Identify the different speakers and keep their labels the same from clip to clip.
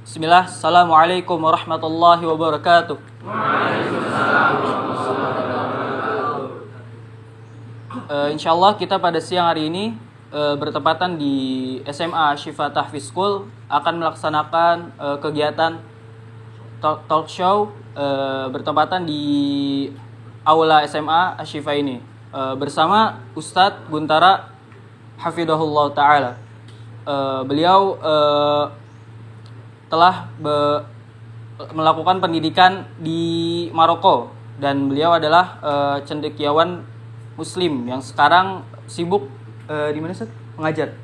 Speaker 1: Bismillah, Assalamualaikum warahmatullahi wabarakatuh. Insyaallah kita pada siang hari ini bertepatan di SMA Syifa Tahfiz School akan melaksanakan kegiatan talk show bertepatan di aula SMA Syifa ini bersama Ustadz Guntara Hafidhahullah Ta'ala. Beliau telah melakukan pendidikan di Maroko dan beliau adalah cendekiawan Muslim yang sekarang sibuk di mana Ustaz? Mengajar.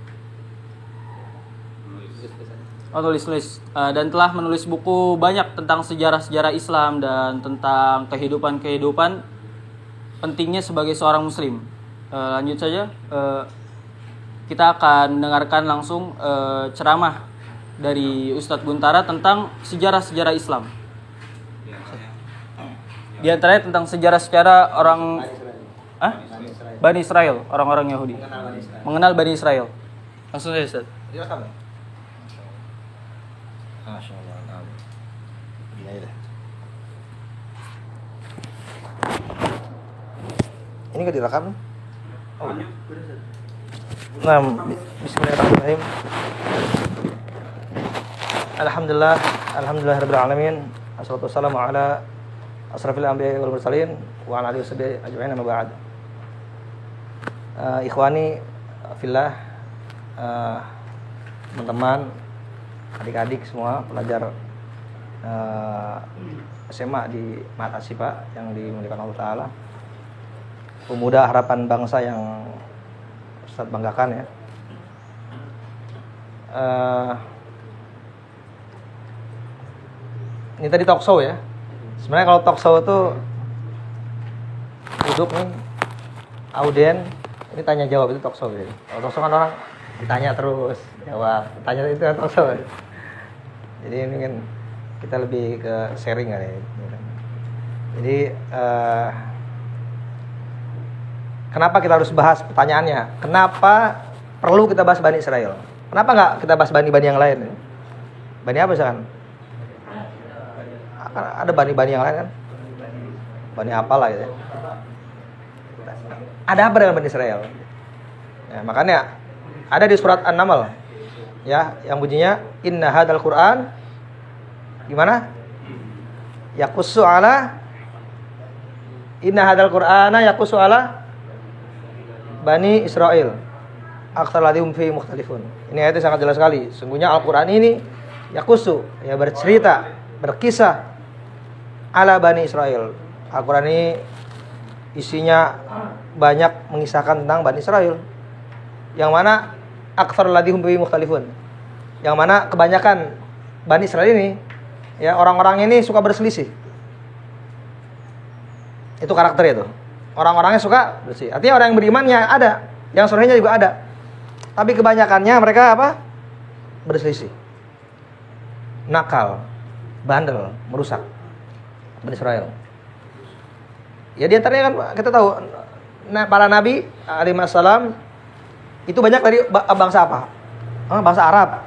Speaker 1: Tulis dan telah menulis buku banyak tentang sejarah-sejarah Islam dan tentang kehidupan pentingnya sebagai seorang Muslim. Lanjut saja, kita akan mendengarkan langsung ceramah dari Ustadz Guntara tentang sejarah-sejarah Islam. Di antaranya tentang sejarah-sejarah orang Bani Israel, orang-orang Yahudi. Mengenal Bani Israel. Langsung saja Ustadz.
Speaker 2: Masya Allah. Gini aja deh. Ini gak direkam? Oh. Nah, bismillahirrahmanirrahim. Alhamdulillahirabbil alamin. Wassalatu wassalamu ala asrafil anbiya'i wal mursalin wa ala alihi washabihi ajma'in, amma ba'd. Ikhwani fillah, teman-teman, adik-adik semua pelajar SMA di Mahat Asyifa yang dimuliakan Allah Ta'ala, pemuda harapan bangsa yang Ustaz banggakan ya. Ini tadi talk show ya. Sebenarnya kalau talk show itu duduk nih, audien, ini tanya jawab, itu talk show ya. Kalau talk show kan orang ditanya terus, jawab, tanya itu kan talk show. Jadi ini kan kita lebih ke sharing kali ya. Jadi kenapa kita harus bahas pertanyaannya? Kenapa perlu kita bahas Bani Israel? Kenapa nggak kita bahas bani-bani yang lain? Bani apa misalkan? Ada bani-bani yang lain kan? Bani apalah gitu. Ada apa dengan Bani Israel? Ya, makanya ada di surat An-Naml ya, yang bunyinya inna hadzal Qur'an gimana? Yaqussu ala inna hadzal Qur'ana yaqussu ala Bani Israel aktsar ladhum fi mukhtalifun. Ini ayatnya sangat jelas sekali. Sungguhnya Al-Qur'an ini yaqussu, ya bercerita, berkisah ala Bani Israel. Al-Quran ini isinya banyak mengisahkan tentang Bani Israel, yang mana aktsar ladhum fi mukhtalifun, yang mana kebanyakan Bani Israel ini ya orang-orang ini suka berselisih. Itu karakternya tuh. Orang-orangnya suka berselisih. Artinya orang yang berimannya ada, yang solehnya juga ada, tapi kebanyakannya mereka apa? Berselisih, nakal, bandel, merusak Bani Israel. Ya di antaranya kan kita tahu para nabi alaihi wassalam itu banyak dari bangsa apa? Bangsa Arab,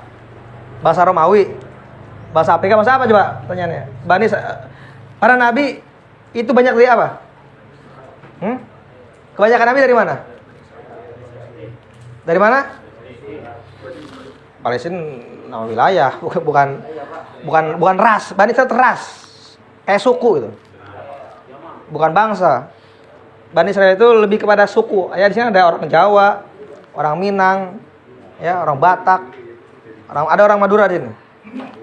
Speaker 2: bangsa Romawi, bangsa Afrika, bangsa apa coba pertanyaannya? Para nabi itu banyak dari apa? Kebanyakan nabi dari mana? Dari mana? Palestina, nama wilayah, bukan ras. Bani Israel ras, kayak suku itu, bukan bangsa. Bani Israel itu lebih kepada suku. Ya di sini ada orang Jawa, orang Minang, ya orang Batak, ada orang Madura di sini.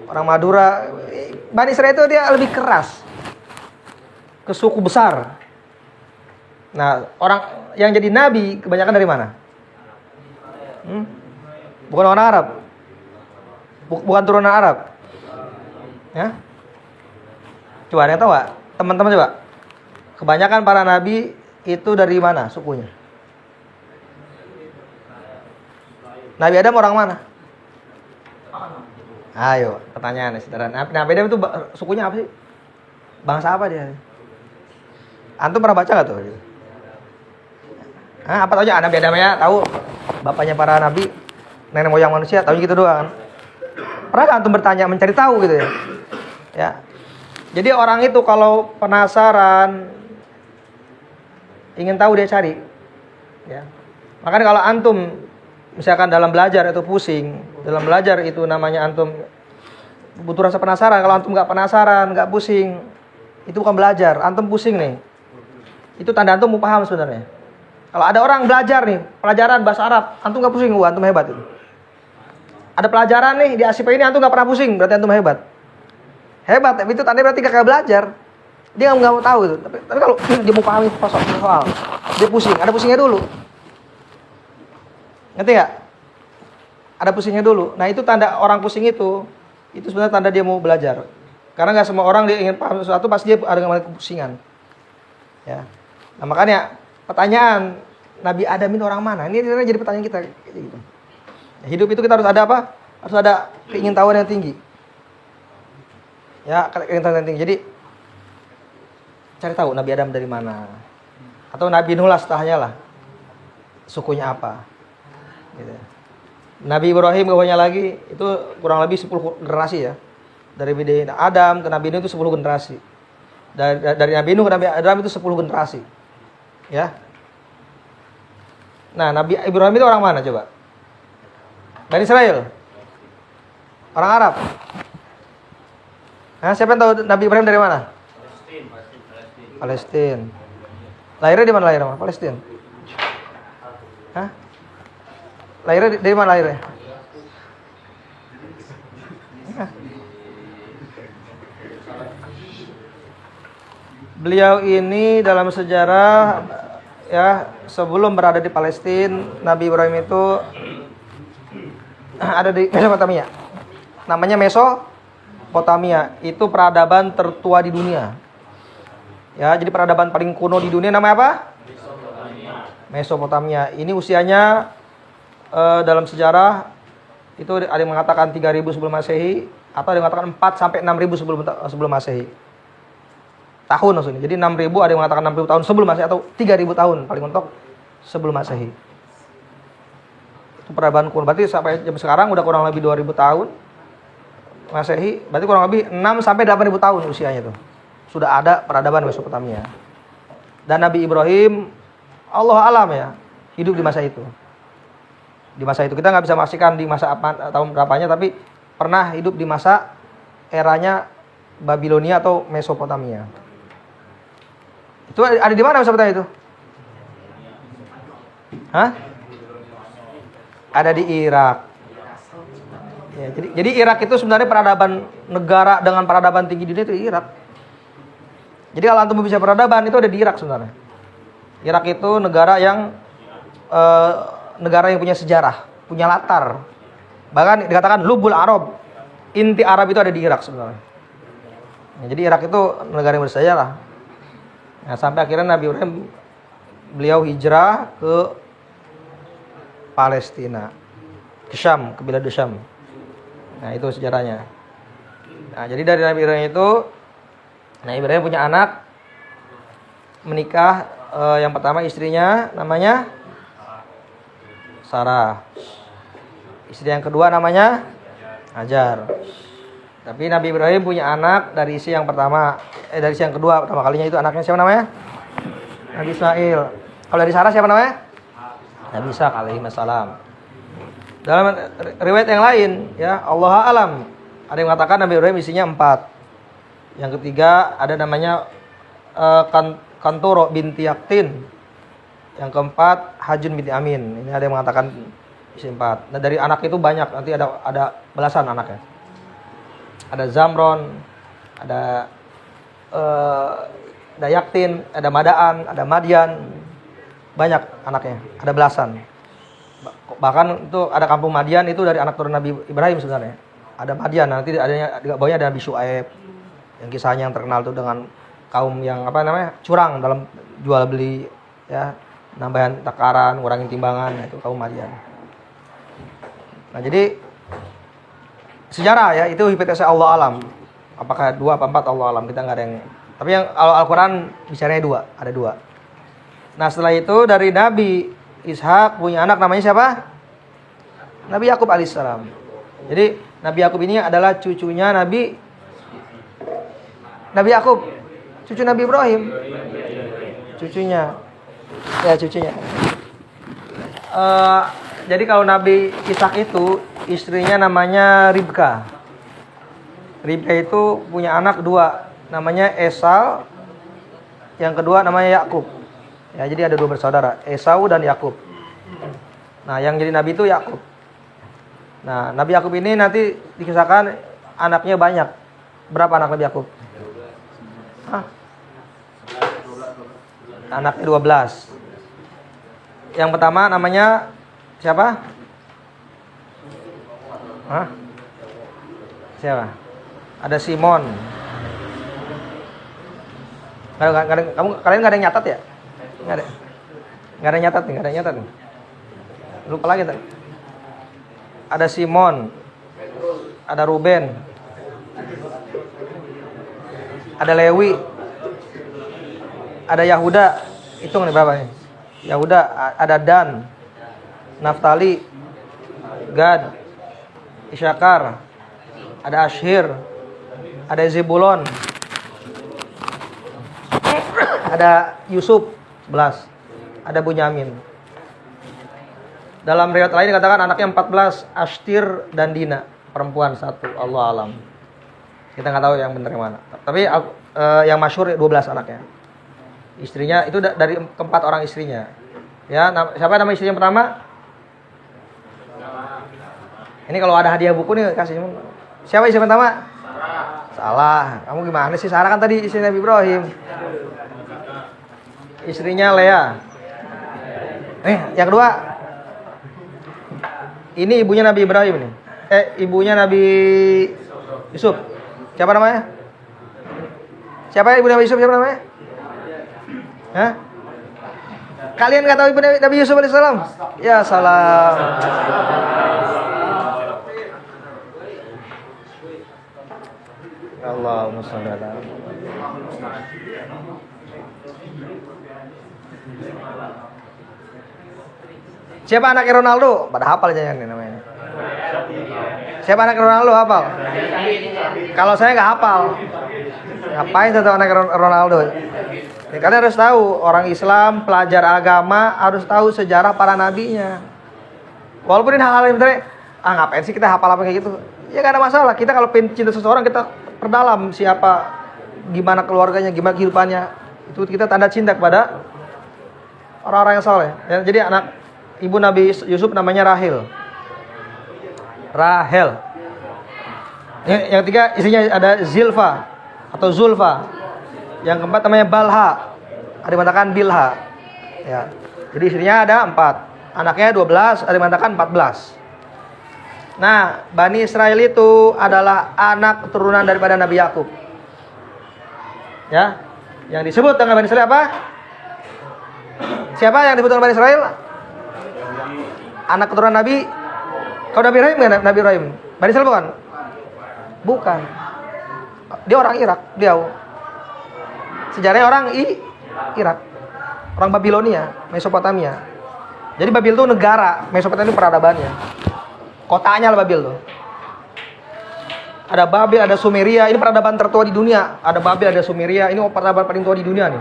Speaker 2: Orang Madura, Bani Israel itu dia lebih keras, ke suku besar. Nah, orang yang jadi nabi kebanyakan dari mana? Bukan orang Arab, bukan turunan Arab. Ya, coba ada yang tahu nggak? Teman-teman coba. Kebanyakan para nabi itu dari mana sukunya? Nabi Adam orang mana? Ayo, pertanyaan saudara. Nabi Adam itu sukunya apa sih? Bangsa apa dia? Antum pernah baca nggak tuh? Apa taunya Nabi Adam ya? Tahu bapaknya para nabi, nenek moyang manusia, tahu gitu doang kan? pernah nggak antum bertanya, mencari tahu gitu ya? Ya. Jadi orang itu kalau penasaran, ingin tahu dia cari. Ya. Makanya kalau antum misalkan dalam belajar itu pusing, dalam belajar itu namanya antum butuh rasa penasaran. Kalau antum nggak penasaran, nggak pusing, itu bukan belajar. Antum pusing nih. Itu tanda antum mau paham sebenarnya. Kalau ada orang belajar nih, pelajaran bahasa Arab, antum nggak pusing, wah antum hebat itu. Ada pelajaran nih di ASIP ini antum nggak pernah pusing, berarti antum hebat. Hebat, tapi itu tanda berarti gak belajar. Dia nggak mau tahu itu. Tapi kalau dia mau pahami soal, dia pusing. Ada pusingnya dulu. Ngerti nggak? Ada pusingnya dulu. Nah itu tanda orang pusing itu sebenarnya tanda dia mau belajar. Karena nggak semua orang dia ingin paham sesuatu pasti dia ada kepusingan. Ya. Nah makanya pertanyaan Nabi Adam itu orang mana? Ini jadi pertanyaan kita. Gitu. Hidup itu kita harus ada apa? Harus ada keingintahuan yang tinggi. Ya, keingintahuan yang tinggi. Jadi cari tahu Nabi Adam dari mana. Atau Nabi Nuh lah setahnya lah. Sukunya apa. Gitu. Nabi Ibrahim bawahnya lagi itu kurang lebih 10 generasi ya. Dari Nabi Adam ke Nabi Nuh itu 10 generasi. Dari Nabi Nuh ke Nabi Adam itu 10 generasi. Ya. Nah, Nabi Ibrahim itu orang mana coba? Bani Israel. Orang Arab. Nah, siapa yang tahu Nabi Ibrahim dari mana? Palestina. Lahirnya di mana lahirnya? Palestina. Hah? Lahirnya dari mana lahirnya? Beliau ini dalam sejarah ya sebelum berada di Palestina, Nabi Ibrahim itu ada di Mesopotamia. Namanya Mesopotamia. Itu peradaban tertua di dunia. Ya, jadi peradaban paling kuno di dunia namanya apa? Mesopotamia. Ini usianya dalam sejarah itu ada yang mengatakan 3000 sebelum Masehi atau ada yang mengatakan 4 sampai 6000 sebelum Masehi. Tahun maksudnya. Jadi 6000 ada yang mengatakan 6000 tahun sebelum Masehi atau 3000 tahun paling mentok sebelum Masehi. Itu peradaban kuno. Berarti sampai jam sekarang udah kurang lebih 2000 tahun Masehi, berarti kurang lebih 6 sampai 8000 tahun usianya itu. Sudah ada peradaban Mesopotamia. Dan Nabi Ibrahim Allah alam ya, hidup di masa itu. Di masa itu kita nggak bisa memastikan di masa apa tahun berapanya, tapi pernah hidup di masa eranya Babilonia atau Mesopotamia. Itu ada di mana Mesopotamia itu? Hah? Ada di Irak. Ya, jadi Irak itu sebenarnya peradaban negara dengan peradaban tinggi di dunia itu Irak. Jadi kalau antum bisa peradaban itu ada di Irak sebenarnya. Irak itu negara yang punya sejarah, punya latar. Bahkan dikatakan Lubul Arab, inti Arab itu ada di Irak sebenarnya. Ya, jadi Irak itu negara yang bersejarah. Nah, sampai akhirnya Nabi Ibrahim beliau hijrah ke Palestina, ke Syam, ke Bilad Syam. Nah, itu sejarahnya. Nah, jadi dari Nabi Ibrahim itu, Nabi Ibrahim punya anak, menikah, yang pertama istrinya namanya Sarah. Istri yang kedua namanya Hajar. Tapi Nabi Ibrahim punya anak dari istri yang pertama, dari istri yang kedua pertama kalinya itu anaknya siapa namanya? Nabi Ismail. Kalau dari Sarah siapa namanya? Nabi Ishaq alaihi wassalam. Dalam riwayat yang lain, ya Allah alam, ada yang mengatakan Nabi Ibrahim istrinya 4. Yang ketiga ada namanya Kantoro binti Yaktin. Yang keempat Hajun binti Amin. Ini ada yang mengatakan istri 4. Nah, dari anak itu banyak, nanti ada belasan anaknya. Ada Zamron, ada Yaktin, ada Madaan, ada Madian. Banyak anaknya, ada belasan. Bahkan itu ada kampung Madian itu dari anak turun Nabi Ibrahim sebenarnya. Ada Madian, nanti adanya di bawahnya ada Nabi Syuaib. Yang kisahnya yang terkenal itu dengan kaum yang curang dalam jual beli, ya, nambahan takaran, ngurangin timbangan, itu kaum Madian. Nah, jadi sejarah ya itu hipotesis Allah alam. Apakah 2 apa 4 Allah alam, kita nggak ada yang. Tapi yang Al-Quran bicaranya 2, ada 2. Nah, setelah itu dari Nabi Ishak punya anak namanya siapa? Nabi Yakub alaihissalam. Jadi Nabi Yakub ini adalah cucunya Nabi Yakub, cucu Nabi Ibrahim. Cucunya. Ya, cucunya. Jadi kalau Nabi Ishak itu istrinya namanya Ribka. Ribka itu punya anak dua, namanya Esau, yang kedua namanya Yakub. Ya, jadi ada dua bersaudara, Esau dan Yakub. Nah, yang jadi nabi itu Yakub. Nah, Nabi Yakub ini nanti dikisahkan anaknya banyak. Berapa anak Nabi Yakub? Hah? Anaknya 12. Yang pertama namanya siapa? Hah? Siapa? Ada Simon. Kalian nggak ada yang nyatat ya? Nggak ada. Nggak ada yang nyatat nih. Lupa lagi tadi. Ada Simon, ada Ruben, ada Lewi, ada Yahuda. Hitung nih berapa nih? Yahuda, ada Dan, Naftali, Gad, Isyakar, ada Ashir, ada Zebulon, ada Yusuf 11, ada Bunyamin. Dalam riwayat lain dikatakan anaknya 14, Ashtir dan Dina, perempuan satu. Allah alam. Kita nggak tahu yang benar yang mana. Tapi yang masyhur 12 anaknya. Istrinya itu dari keempat orang istrinya. Ya, siapa nama istri yang pertama? Ini kalau ada hadiah buku nih kasih. Siapa istri pertama? Salah. Kamu gimana sih? Sarah kan tadi istri Nabi Ibrahim. Istrinya Lea. Yang kedua, ini ibunya Nabi Ibrahim nih. Ibunya Nabi Yusuf. Siapa namanya? Siapa ibu Nabi Yusuf? Siapa namanya? Hah? Kalian nggak tahu ibu Nabi Yusuf alaihissalam? Ya salam. Allahumma sholli ala Siapa anaknya Ronaldo? Pada hafal aja nih namanya. Siapa anaknya Ronaldo hafal? Kalau saya nggak hafal. Ngapain satu anak Ronaldo? Ya, kalian harus tahu, orang Islam, pelajar agama harus tahu sejarah para nabinya. Walaupun ini hal-hal yang bener, ngapain sih kita hafal apa kayak gitu? Ya nggak ada masalah. Kita kalau pengen cinta seseorang, kita perdalam siapa, gimana keluarganya, gimana kehidupannya. Itu kita tanda cinta kepada orang-orang yang soleh. Ya, jadi anak ibu Nabi Yusuf namanya Rahel. Yang ketiga istrinya ada Zilfa atau Zulfa. Yang keempat namanya Balha. Ada yang mengatakan Bilha. Ya. Jadi istrinya ada 4. Anaknya 12, ada yang mengatakan 14. Nah, Bani Israel itu adalah anak keturunan daripada Nabi Yakub. Ya. Yang disebut dengan Bani Israel apa? Siapa yang disebut dengan Bani Israel? Anak keturunan Nabi. Kau Nabi Ibrahim kan? Nabi Ibrahim. Bani Israel bukan? Bukan. Dia orang Irak, dia. Sejarahnya orang Irak. Orang Babilonia, Mesopotamia. Jadi Babil itu negara, Mesopotamia itu peradabannya. Kotanya lah Babil tuh. Ada Babil, ada Sumeria, ini peradaban tertua di dunia. Ada Babil, ada Sumeria, ini peradaban paling tua di dunia nih.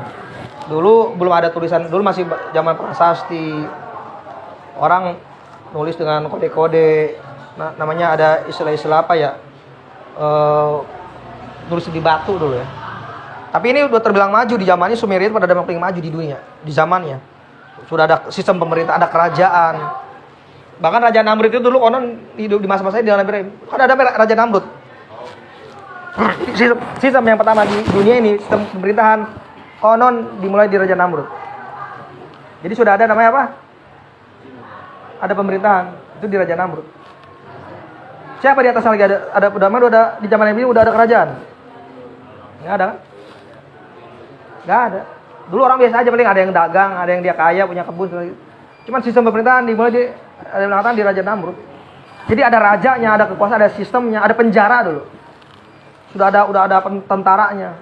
Speaker 2: Dulu belum ada tulisan, dulu masih zaman prasasti. Orang nulis dengan kode-kode, namanya ada istilah-istilah apa ya? Nulis di batu dulu ya. Tapi ini udah terbilang maju di zamannya. Sumeria itu peradaban paling maju di dunia di zamannya. Sudah ada sistem pemerintah, ada kerajaan. Bahkan Raja Namrud itu dulu konon hidup di masa-masa di Nabi Ibrahim. Kan ada Raja Namrud. Sistem yang pertama di dunia ini, sistem pemerintahan konon dimulai di Raja Namrud. Jadi sudah ada namanya apa? Ada pemerintahan itu di Raja Namrud. Siapa di atasnya lagi ada udah di zaman Nabi udah ada kerajaan? Nggak ada kan? Nggak ada. Dulu orang biasa aja, paling ada yang dagang, ada yang dia kaya punya kebun. Cuman sistem pemerintahan dimulai ada yang mengatakan di Raja Namrud. Jadi ada rajanya, ada kekuasaan, ada sistemnya, ada penjara dulu. Udah ada tentaranya.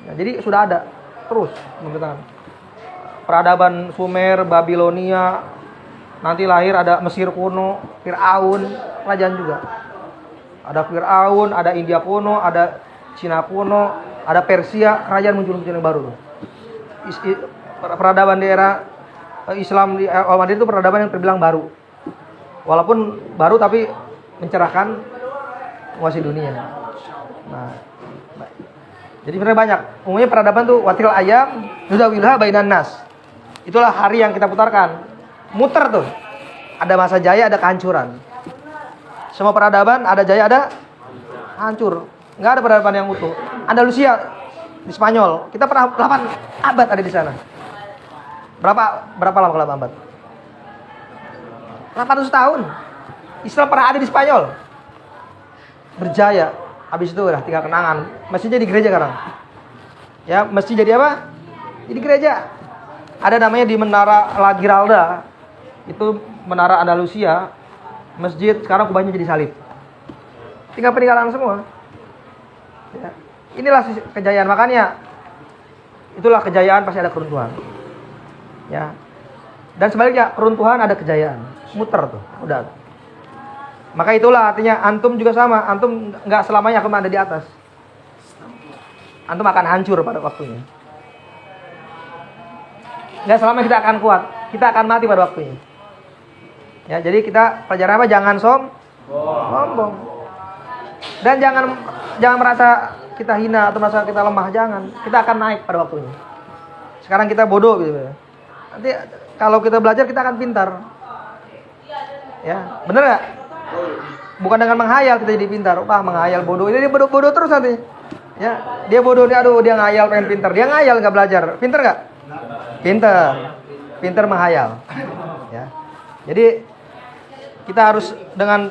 Speaker 2: Nah, jadi sudah ada terus pemerintahan. Peradaban Sumer, Babilonia, nanti lahir ada Mesir kuno, Firaun, kerajaan juga. Ada Firaun, ada India kuno, ada Cina kuno, ada Persia, kerajaan muncul yang baru. Peradaban di era Islam di Al-Madinah itu peradaban yang terbilang baru. Walaupun baru tapi mencerahkan menguasai dunia. Nah, jadi sebenarnya banyak. Umumnya peradaban tuh watil ayam nudawilha bainan nas. Itulah hari yang kita putarkan. Muter tuh. Ada masa jaya, ada kehancuran. Semua peradaban ada jaya, ada hancur. Nggak ada peradaban yang utuh. Andalusia di Spanyol, kita pernah 8 abad ada di sana. Berapa lama kalau 8 abad? 800 tahun. Islam pernah ada di Spanyol. Berjaya. Habis itu udah tinggal kenangan. Masih jadi gereja sekarang. Ya, masih jadi apa? Jadi gereja. Ada namanya di Menara La Giralda. Itu menara Andalusia. Masjid sekarang kubahnya jadi salib. Tinggal peninggalan semua. Ya. Inilah kejayaan, makanya itulah kejayaan pasti ada keruntuhan. Ya. Dan sebaliknya keruntuhan ada kejayaan. Muter tuh, udah. Maka itulah artinya antum juga sama. Antum nggak selamanya akan ada di atas. Antum akan hancur pada waktunya. Nggak selamanya kita akan kuat. Kita akan mati pada waktunya. Ya, jadi kita pelajaran apa? Jangan sombong. Dan jangan merasa kita hina atau merasa kita lemah, jangan. Kita akan naik pada waktunya. Sekarang kita bodoh gitu. Nanti kalau kita belajar kita akan pintar. Ya, bener nggak? Bukan dengan menghayal kita jadi pintar. Menghayal bodoh. Ini dia bodoh terus nanti. Ya, dia bodoh nih, aduh dia ngayal pengen pintar. Dia ngayal nggak belajar. Pintar nggak? Pintar menghayal. Ya. Jadi kita harus dengan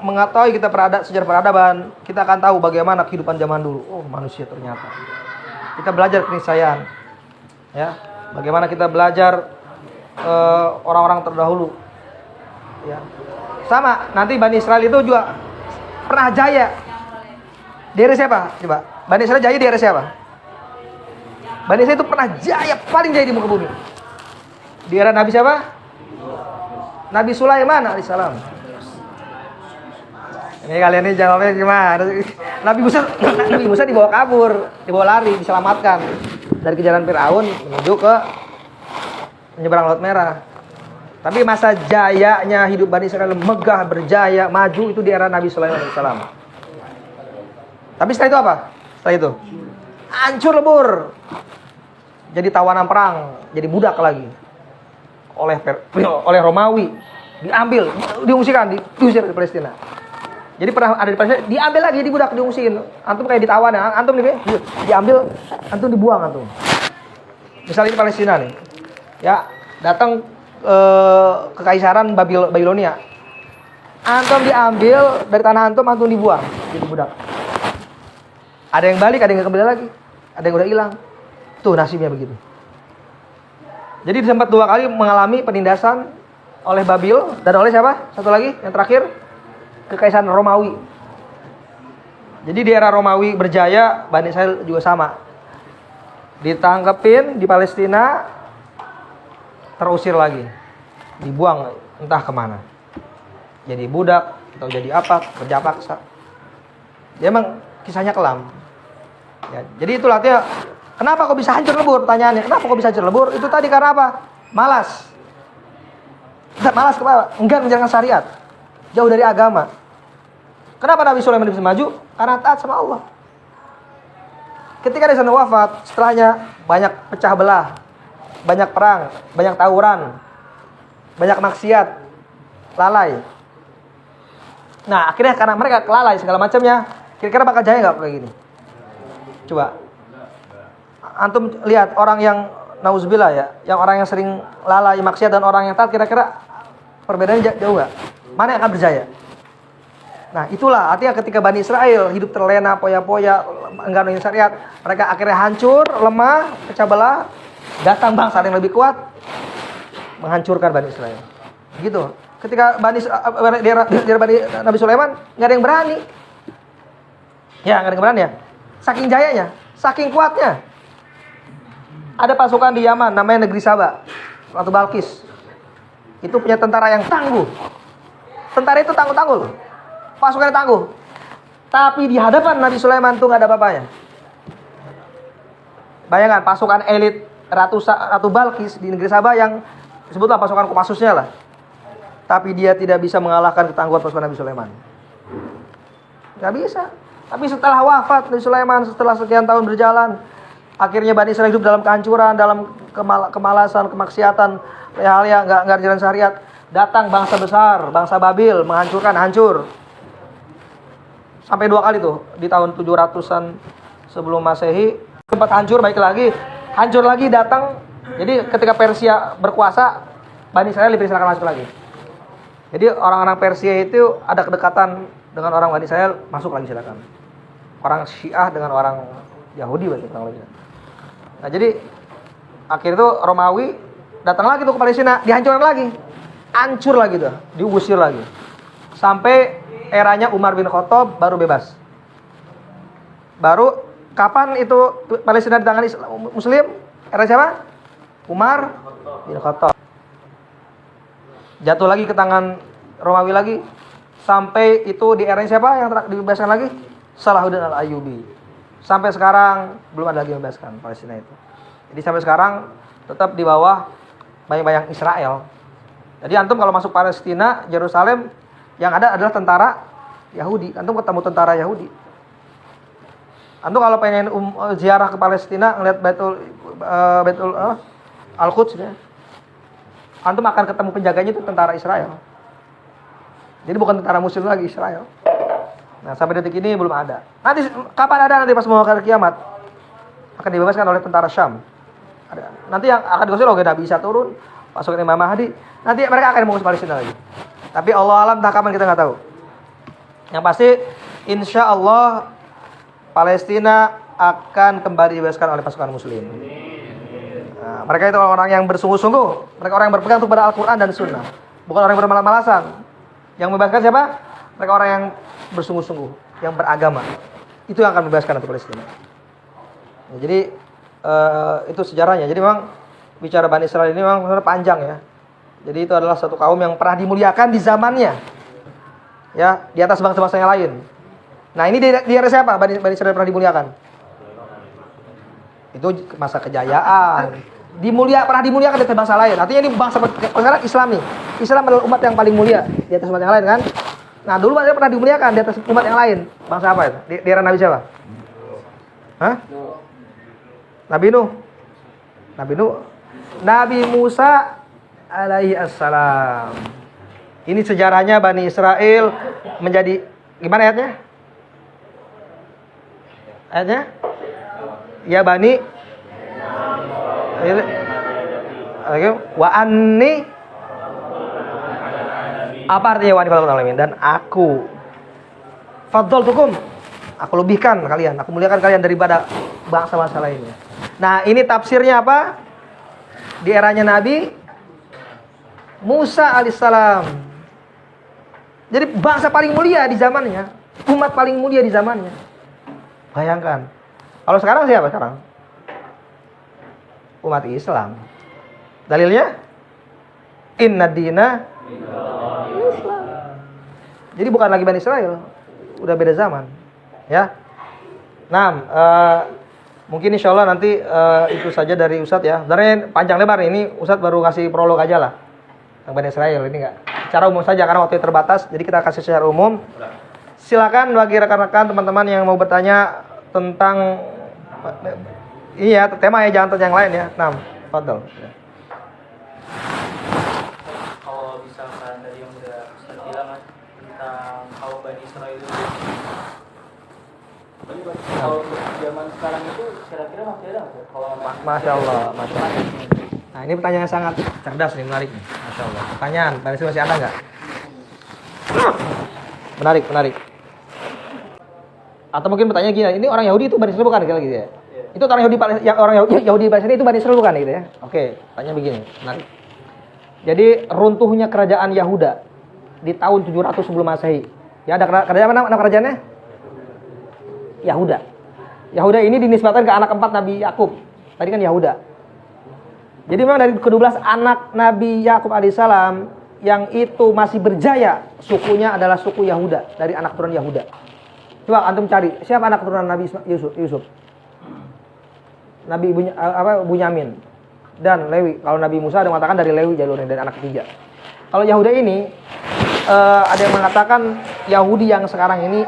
Speaker 2: mengetahui kita sejarah peradaban, kita akan tahu bagaimana kehidupan zaman dulu. Oh, manusia ternyata. Kita belajar keniscayaan. Ya, bagaimana kita belajar orang-orang terdahulu. Ya. Sama, nanti Bani Israel itu juga pernah jaya. Di era siapa? Coba. Bani Israel jaya di era siapa? Bani Israel itu pernah jaya, paling jaya di muka bumi. Di era Nabi siapa? Nabi Sulaiman alaihissalam. Ini kalian ini jawabnya gimana? Nabi Musa dibawa kabur, dibawa lari, diselamatkan dari kejaran Firaun menuju ke menyeberang Laut Merah. Tapi masa jayanya hidup Bani Israel megah, berjaya, maju itu di era Nabi Sulaiman alaihissalam. Tapi setelah itu apa? Setelah itu hancur lebur. Jadi tawanan perang, jadi budak lagi. Oleh Romawi, diambil, diungsikan, diusir ke Palestina. Jadi pernah ada di Palestina, diambil lagi, dibudak, diungsiin. Antum kayak ditawan ya, antum nih, diambil, antum dibuang antum. Misalnya di Palestina nih, ya datang kekaisaran Babilonia. Antum diambil dari tanah antum dibuang, jadi budak. Ada yang balik, ada yang kembali lagi, ada yang udah hilang. Tuh nasibnya begitu. Jadi sempat 2 kali mengalami penindasan oleh Babil dan oleh siapa? Satu lagi yang terakhir kekaisaran Romawi. Jadi di era Romawi berjaya, Bani Israel juga sama. Ditangkepin di Palestina, terusir lagi, dibuang entah kemana. Jadi budak atau jadi apa? Kerja paksa. Dia emang kisahnya kelam. Ya, jadi itulah artinya. Kenapa kok bisa hancur lebur? Pertanyaannya, kenapa kok bisa hancur lebur? Itu tadi karena apa? Malas. Malas kenapa? Enggan menjalankan syariat. Jauh dari agama. Kenapa Nabi Sulaiman bisa maju? Karena taat sama Allah. Ketika dia sana wafat, setelahnya banyak pecah belah, banyak perang, banyak tawuran, banyak maksiat, lalai. Nah, akhirnya karena mereka kelalai segala macamnya, kira-kira bakal jaya nggak kayak gini? Coba. Antum lihat orang yang nauzubillah ya, yang orang yang sering lalai maksiat dan orang yang taat, kira-kira perbedaannya jauh nggak? Mana yang akan berjaya? Nah, itulah artinya ketika Bani Israel hidup terlena, poya-poya, enggan menjalankan syariat, mereka akhirnya hancur, lemah, pecah belah. Datang bangsa yang lebih kuat menghancurkan Bani Israel. Gitu. Ketika Bani Nabi Sulaiman nggak ada yang berani. Ya, nggak ada yang berani ya. Saking jayanya, saking kuatnya. Ada pasukan di Yaman namanya negeri Sabah, Ratu Balkis. Itu punya tentara yang tangguh. Tentara itu tangguh-tangguh. Pasukannya tangguh. Tapi di hadapan Nabi Sulaiman tuh nggak ada apa-apanya. Bayangkan pasukan elit Ratu Balkis di negeri Sabah yang disebutlah pasukan Kopassusnya lah. Tapi dia tidak bisa mengalahkan ketangguhan pasukan Nabi Sulaiman. Gak bisa. Tapi setelah wafat Nabi Sulaiman, setelah sekian tahun berjalan, akhirnya Bani Israel hidup dalam kehancuran, dalam kemalasan, kemaksiatan, hal yang nggak jalan syariat. Datang bangsa besar, bangsa Babil, hancur. Sampai 2 kali tuh, di tahun 700-an sebelum Masehi, sempat hancur, hancur lagi datang. Jadi ketika Persia berkuasa, Bani Israel dipersilakan masuk lagi. Jadi orang-orang Persia itu ada kedekatan dengan orang Bani Israel, masuk lagi silakan. Orang Syiah dengan orang Yahudi berarti kurang lebih. Nah, jadi akhir itu Romawi datang lagi tuh ke Palestina, dihancurkan lagi. Hancur lagi tuh, diusir lagi. Sampai eranya Umar bin Khattab baru bebas. Baru kapan itu Palestina ditangani Muslim? Era siapa? Umar bin Khattab. Jatuh lagi ke tangan Romawi lagi. Sampai itu di eranya siapa yang dibebaskan lagi? Salahuddin Al-Ayyubi. Sampai sekarang belum ada lagi yang membebaskan Palestina itu. Jadi sampai sekarang tetap di bawah bayang-bayang Israel. Jadi antum kalau masuk Palestina, Yerusalem, yang ada adalah tentara Yahudi. Antum ketemu tentara Yahudi. Antum kalau pengen ziarah ke Palestina, ngeliat Baitul Al-Quds ya. Antum akan ketemu penjaganya itu tentara Israel. Jadi bukan tentara Muslim lagi, Israel. Nah, sampai detik ini belum ada. Nanti kapan ada nanti pas mau hari kiamat akan dibebaskan oleh tentara Syam. Ada. Nanti yang akan digosir Nabi bisa turun, pasukan Imam Mahdi. Nanti mereka akan mengurus Palestina lagi. Tapi Allah alam entah kapan kita nggak tahu. Yang pasti insya Allah Palestina akan kembali dibebaskan oleh pasukan Muslim. Nah, mereka itu orang yang bersungguh-sungguh. Mereka orang yang berpegang kepada Al-Quran dan Sunnah. Bukan orang yang bermalas-malasan. Yang membebaskan siapa? Mereka orang yang bersungguh-sungguh, yang beragama. Itu yang akan membebaskan nanti Palestina. Nah, jadi itu sejarahnya. Jadi memang bicara Bani Israel ini memang benar panjang ya. Jadi itu adalah satu kaum yang pernah dimuliakan di zamannya. Ya, di atas bangsa-bangsa yang lain. Nah, ini di era siapa? Bani Israel pernah dimuliakan. Itu masa kejayaan. Pernah dimuliakan di atas bangsa lain. Artinya ini bangsa sekarang Islam nih. Islam adalah umat yang paling mulia di atas umat yang lain kan? Nah, dulu mereka pernah dimuliakan di atas umat yang lain. Bangsa apa itu? Di era Nabi siapa? Hah? Nabi Nuh. Nabi Musa alaihi assalam. Ini sejarahnya Bani Israel menjadi gimana ayatnya? Ayatnya? Ya Bani wa anni, apa artinya wa anni dan aku faddaltukum, aku lebihkan kalian, aku muliakan kalian daripada bangsa-bangsa lainnya. Nah, ini tafsirnya apa? Di eranya Nabi Musa alaihissalam. Jadi bangsa paling mulia di zamannya, umat paling mulia di zamannya. Bayangkan. Kalau sekarang siapa sekarang? Umat Islam. Dalilnya inna dina Islam. Jadi bukan lagi Bani Israel, udah beda zaman, ya. Nah, mungkin insya Allah nanti itu saja dari Ustadz ya. Sebenarnya panjang lebar ini Ustadz baru kasih prolog aja lah tentang Bani Israel ini enggak. Secara umum saja karena waktu terbatas, jadi kita kasih secara umum. Silakan bagi rekan-rekan teman-teman yang mau bertanya tentang iya tema ya, jangan tanya yang lain ya. Nah, fadhal.
Speaker 1: Kalau misalkan tadi yang udah Ustaz bilang kan tentang kaum Bani Israel itu, kalau zaman sekarang itu kira-kira masih ada nggak? Kalau
Speaker 2: Masya Allah. Nah, ini pertanyaan yang sangat cerdas nih, menarik nih. Masya Allah. Pertanyaan, Bani Israel masih ada nggak? Menarik. Atau mungkin pertanyaan gini, ini orang Yahudi itu Bani Israel bukan gitu ya? Itu orang Yahudi Palestina itu Bani Israel bukan gitu ya? Oke, tanya begini, menarik. Jadi runtuhnya kerajaan Yahuda di tahun 700 sebelum Masehi. Ya, ada kerajaan mana kerajaannya? Yahuda. Yahuda ini dinisbatkan ke anak keempat Nabi Yakub. Tadi kan Yahuda. Jadi memang dari ke-12 anak Nabi Yakub alaihissalam yang itu masih berjaya, sukunya adalah suku Yahuda, dari anak turun Yahuda. Coba antum cari siapa anak keturunan Nabi Yusuf. Nabi Bunyamin dan Lewi. Kalau Nabi Musa ada mengatakan dari Lewi jalurnya, dari anak ketiga. Kalau Yahuda ini ada yang mengatakan Yahudi yang sekarang ini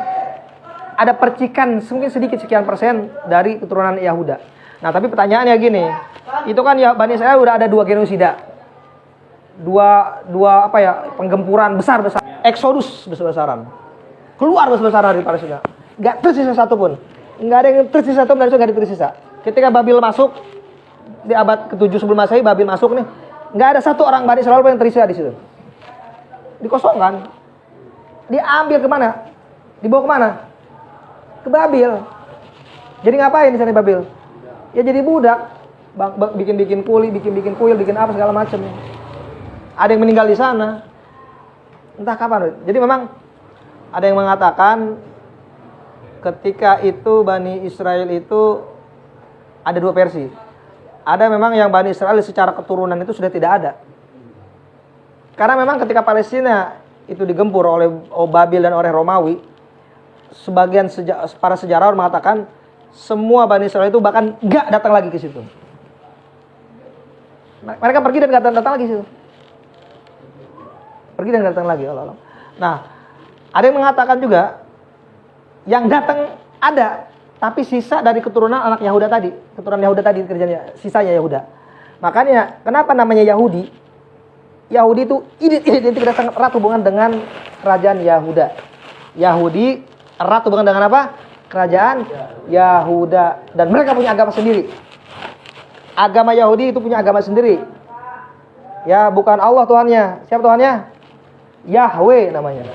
Speaker 2: ada percikan mungkin sedikit sekian persen dari keturunan Yahuda. Nah, tapi pertanyaannya gini, itu kan ya Bani Israel udah ada 2 genosida. Dua penggempuran besar-besar, eksodus besar-besaran. Keluar besar-besaran dari Palestina. Enggak tersisa satu pun. Enggak ada yang tersisa satu pun, enggak ada tersisa. Ketika Babil masuk di abad ke-7 sebelum Masehi, Babil masuk nih, enggak ada satu orang Bani Israel yang tersisa di situ. Dikosongkan. Diambil kemana? Dibawa kemana? Ke Babil. Jadi ngapain di sana Babil? Ya jadi budak. Bikin kuli, bikin kuil, bikin apa segala macam. Ada yang meninggal di sana. Entah kapan. Jadi memang ada yang mengatakan ketika itu Bani Israel itu ada 2 versi. Ada memang yang Bani Israel secara keturunan itu sudah tidak ada. Karena memang ketika Palestina itu digempur oleh Babil dan oleh Romawi, sebagian para sejarawan mengatakan semua Bani Israel itu bahkan gak datang lagi ke situ. Mereka pergi dan gak datang lagi ke situ. Pergi dan datang lagi. Allah. Nah, ada yang mengatakan juga yang datang ada, tapi sisa dari keturunan anak Yahuda tadi, keturunan Yahuda tadi kerjanya, sisanya Yahuda. Makanya kenapa namanya Yahudi? Yahudi itu identik erat hubungan dengan kerajaan Yahuda. Yahudi erat hubungan dengan apa? Kerajaan Yahuda, dan mereka punya agama sendiri. Agama Yahudi itu punya agama sendiri. Ya, bukan Allah Tuhannya. Siapa Tuhannya? Yahweh namanya.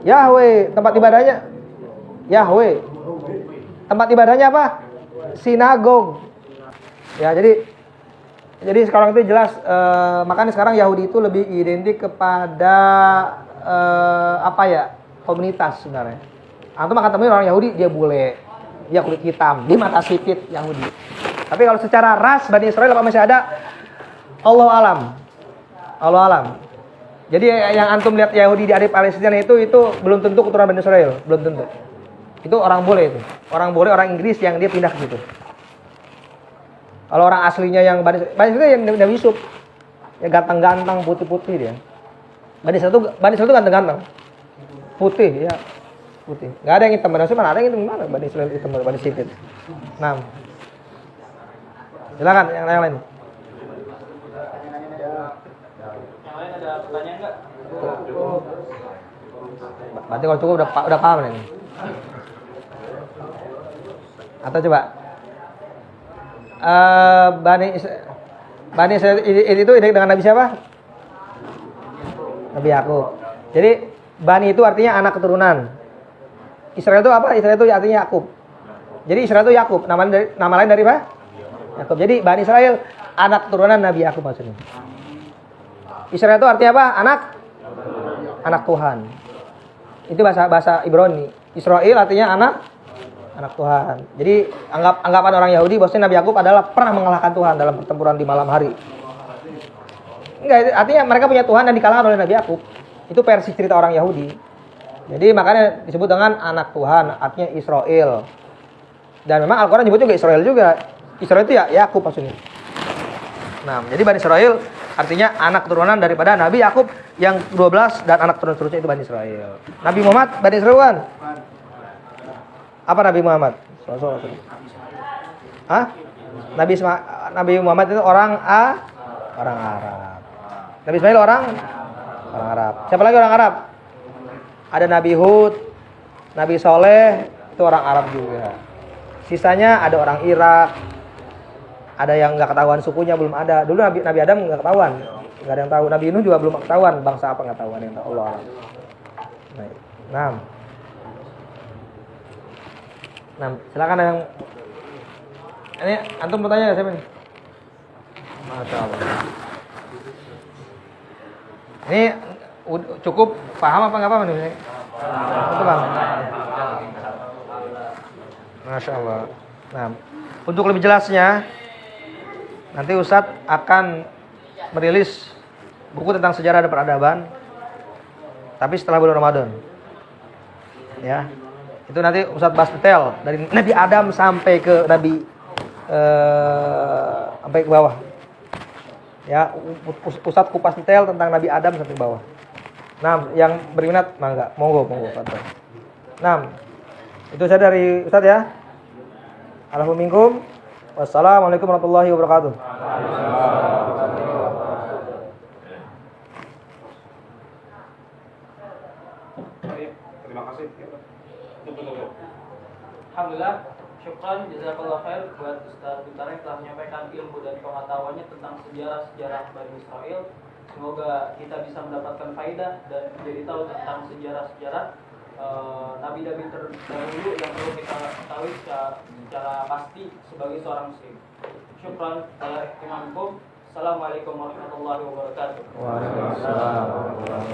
Speaker 2: Yahweh, tempat ibadahnya Yahweh. Tempat ibadahnya apa? Sinagog. Ya, jadi sekarang itu jelas makanya sekarang Yahudi itu lebih identik kepada komunitas sebenarnya. Antum akan temuin orang Yahudi, dia bule, dia kulit hitam, dia mata sipit, Yahudi. Tapi kalau secara ras Bani Israel apa masih ada? Allah alam. Allah alam. Jadi yang antum lihat Yahudi di Palestina itu belum tentu keturunan Bani Israel, belum tentu. Itu orang bule itu. Orang bule, orang Inggris yang dia pindah ke situ. Kalau orang aslinya yang Bani Israel yang Nabi Yusuf, ya ganteng-ganteng, putih-putih dia. Bani Israel itu ganteng-ganteng. Putih ya. Putih. Enggak ada yang hitam. Bani Israel mana ada yang hitam, mana? Bani Israel hitam, Bani sipit. Nah. Silakan yang lain.
Speaker 1: Yang lain ada pertanyaan enggak?
Speaker 2: Berarti kalau cukup udah paham nih. Atau coba Bani Israel itu identik dengan Nabi siapa? Nabi Yakub. Jadi Bani itu artinya anak keturunan. Israel itu apa? Israel itu artinya Yakub. Jadi Israel itu Yakub. Nama lain dari apa? Yakub. Jadi Bani Israel anak keturunan Nabi Yakub maksudnya. Israel itu artinya apa? Anak Tuhan. Itu bahasa Ibrani. Israel artinya anak Tuhan. Jadi anggapan orang Yahudi bahwasanya Nabi Yakub adalah pernah mengalahkan Tuhan dalam pertempuran di malam hari. Enggak, artinya mereka punya Tuhan dan dikalahkan oleh Nabi Yakub. Itu versi cerita orang Yahudi. Jadi makanya disebut dengan anak Tuhan, artinya Israel. Dan memang Al-Qur'an nyebut juga Israel juga. Israel itu ya Yakub maksudnya. Nah, jadi Bani Israel artinya anak keturunan daripada Nabi Yakub yang 12 dan anak keturunan seterusnya itu Bani Israel. Nabi Muhammad Bani Israel kan? Apa Nabi Muhammad? Hah? Nabi Muhammad itu orang Arab. Nabi Ismail orang Arab. Siapa lagi orang Arab? Ada Nabi Hud, Nabi Soleh, itu orang Arab juga. Sisanya ada orang Irak, ada yang nggak ketahuan sukunya belum ada. Dulu Nabi Adam nggak ketahuan, nggak ada yang tahu. Nabi Nuh juga belum ketahuan bangsa apa nggak tahuan yang tahu Allah. Nah, silakan yang ini antum mau tanya siapa nih? Masya Allah. Ini cukup paham apa nggak paham nih? Itu bang. Masya Allah. Nah, untuk lebih jelasnya, nanti Ustadz akan merilis buku tentang sejarah dan peradaban, tapi setelah bulan Ramadan. Ya. Itu nanti Ustadz bahas detail dari Nabi Adam sampai ke Nabi sampai ke bawah. Ya, Ustadz kupas detail tentang Nabi Adam sampai ke bawah. Nah, yang berminat mangga, monggo Pak. Nah, itu saya dari Ustadz ya. Alhamdulillah minkum. Wassalamualaikum warahmatullahi wabarakatuh.
Speaker 3: Terima kasih.
Speaker 1: Alhamdulillah, syukran, jazakallah khair buat Ustaz Bintang yang telah menyampaikan ilmu dan pengetahuannya tentang sejarah-sejarah Bani Israel. Semoga kita bisa mendapatkan faedah dan menjadi tahu tentang sejarah-sejarah nabi-nabi terdahulu yang perlu kita ketahui secara pasti sebagai seorang muslim. Syukran ala ihtimamikum. Assalamualaikum warahmatullahi wabarakatuh.
Speaker 2: Waalaikumsalam.